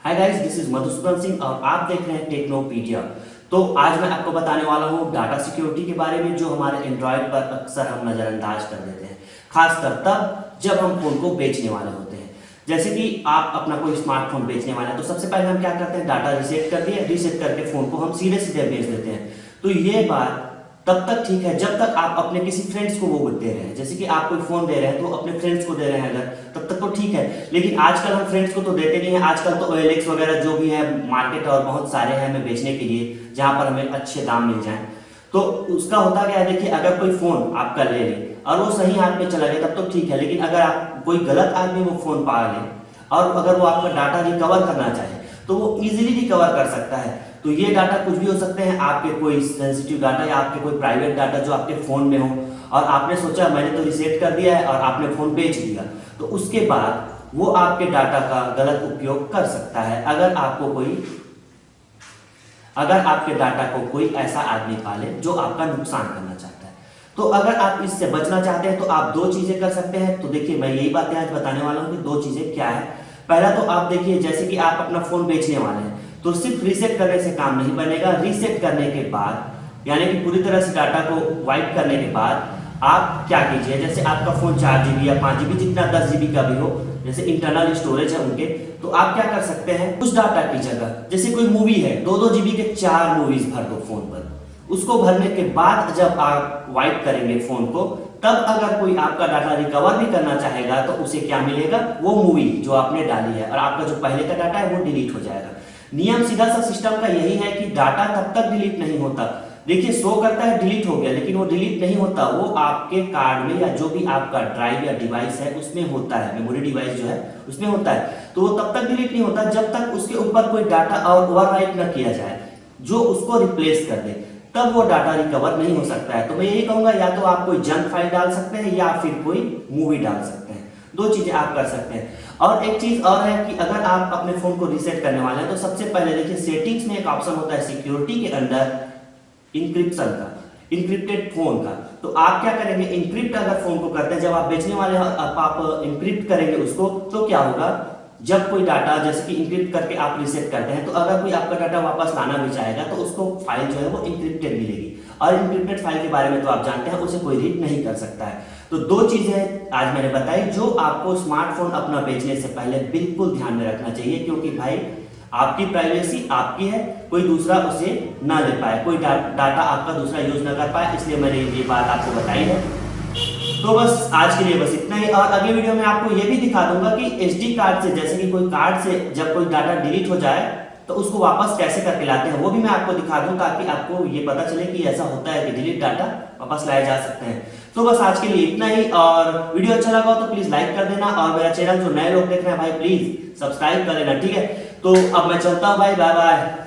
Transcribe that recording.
Hi guys, this is Madhusudan Singh और आप देख रहे हैं टेक्नोपीडिया। तो आज मैं आपको बताने वाला हूँ डाटा सिक्योरिटी के बारे में, जो हमारे एंड्रॉयड पर अक्सर हम नज़रअंदाज कर देते हैं, खासकर तब जब हम फोन को बेचने वाले होते हैं। जैसे कि आप अपना कोई स्मार्टफोन बेचने वाले हैं तो सबसे पहले हम क्या करते हैं, डाटा रीसेट कर दिए, रीसेट करके फोन को हम सीधे सीधे बेच देते हैं। तो ये बात तब तक ठीक है जब तक आप अपने किसी फ्रेंड्स को वो दे रहे हैं। जैसे कि आप कोई फोन दे रहे हैं तो अपने फ्रेंड्स को दे रहे हैं अगर, तब तक तो ठीक है। लेकिन आजकल हम फ्रेंड्स को तो देते नहीं है। आजकल तो OLX वगैरह जो भी है मार्केट और बहुत सारे हैं हमें बेचने के लिए, जहां पर हमें अच्छे दाम मिल जाएं। तो उसका होता क्या है, देखिए अगर कोई फोन आपका ले ले और वो सही हाथ में चला गया तब तो ठीक है। लेकिन अगर आप कोई गलत आदमी वो फोन पा ले और अगर वो आपका डाटा रिकवर करना चाहे तो वो इजीली रिकवर कर सकता है। तो ये डाटा कुछ भी हो सकते हैं, आपके कोई सेंसिटिव डाटा या आपके कोई प्राइवेट डाटा जो आपके फोन में हो, और आपने सोचा मैंने तो रिसेट कर दिया है और आपने फोन बेच दिया, तो उसके बाद वो आपके डाटा का गलत उपयोग कर सकता है। अगर आपके डाटा को कोई ऐसा आदमी पाले जो आपका नुकसान करना चाहता है। तो अगर आप इससे बचना चाहते हैं तो आप दो चीजें कर सकते हैं। तो देखिए मैं यही बातें आज बताने वाला हूं कि दो चीजें क्या है। पहला तो आप देखिए, जैसे कि आप अपना फोन बेचने वाले हैं तो सिर्फ रीसेट करने से काम नहीं बनेगा। रीसेट करने के बाद यानी कि पूरी तरह से डाटा को वाइप करने के बाद आप क्या कीजिए, जैसे आपका फोन 4 GB या 5 GB जितना 10 GB का भी हो, जैसे इंटरनल स्टोरेज है उनके, तो आप क्या कर सकते हैं, उस डाटा की जगह जैसे कोई मूवी है 2-2 GB के 4 मूवीज भर दो फोन पर। उसको भरने के बाद जब आप वाइप करेंगे फोन को, तब अगर कोई आपका डाटा रिकवर भी करना चाहेगा तो उसे क्या मिलेगा, वो मूवी जो आपने डाली है और आपका जो पहले का डाटा है वो डिलीट हो जाएगा। नियम सीधा सा सिस्टम का यही है कि डाटा तब तक डिलीट नहीं होता। देखिए शो करता है डिलीट हो गया, लेकिन वो डिलीट नहीं होता, वो आपके कार्ड में या जो भी आपका ड्राइव या डिवाइस है उसमें होता है, मेमोरी डिवाइस जो है उसमें होता है। तो वो तब तक डिलीट नहीं होता जब तक उसके ऊपर कोई डाटा और ओवरराइट न किया जाए जो उसको रिप्लेस कर दे, तब वो डाटा रिकवर नहीं हो सकता है। तो मैं यही कहूंगा, या तो आप कोई जंक फाइल डाल सकते हैं या फिर कोई मूवी डाल सकते हैं, दो चीजें आप कर सकते हैं। और एक चीज और है कि अगर आप अपने फोन को रीसेट करने वाले हैं तो सबसे पहले देखिए सेटिंग्स में एक ऑप्शन होता है सिक्योरिटी के अंदर, इंक्रिप्शन का, इंक्रिप्टेड फोन का। तो आप क्या करेंगे, इंक्रिप्ट अगर फोन को करते हैं, जब आप बेचने वाले आप इंक्रिप्ट करेंगे उसको, तो क्या होगा, जब कोई डाटा जैसे कि इंक्रिप्ट करके आप रीसेट करते हैं तो अगर कोई आपका डाटा वापस लाना भी चाहेगा तो उसको फाइल जो है वो इंक्रिप्टेड मिलेगी। और इंक्रिप्टेड फाइल के बारे में तो आप जानते हैं, उसे कोई रीड नहीं कर सकता है। तो दो चीजें आज मैंने बताई जो आपको स्मार्टफोन अपना बेचने से पहले बिल्कुल ध्यान में रखना चाहिए, क्योंकि भाई आपकी प्राइवेसी आपकी है, कोई दूसरा उसे ना ले पाए, कोई डाटा आपका दूसरा यूज ना कर पाए, इसलिए मैंने ये बात आपको बताई है। तो बस आज के लिए बस इतना ही, और अगले वीडियो में आपको ये भी दिखा दूंगा कि SD कार्ड से, जैसे कि कोई कार्ड से जब कोई डाटा डिलीट हो जाए तो उसको वापस कैसे करके लाते हैं, वो भी मैं आपको दिखा दूं, ताकि आपको ये पता चले कि ऐसा होता है कि डिलीट डाटा वापस लाए जा सकते हैं। तो बस आज के लिए इतना ही, और वीडियो अच्छा लगा हो तो प्लीज लाइक कर देना, और मेरा चैनल जो नए लोग देख रहे हैं भाई प्लीज सब्सक्राइब कर लेना, ठीक है। तो अब मैं चलता हूँ भाई, बाय बाय।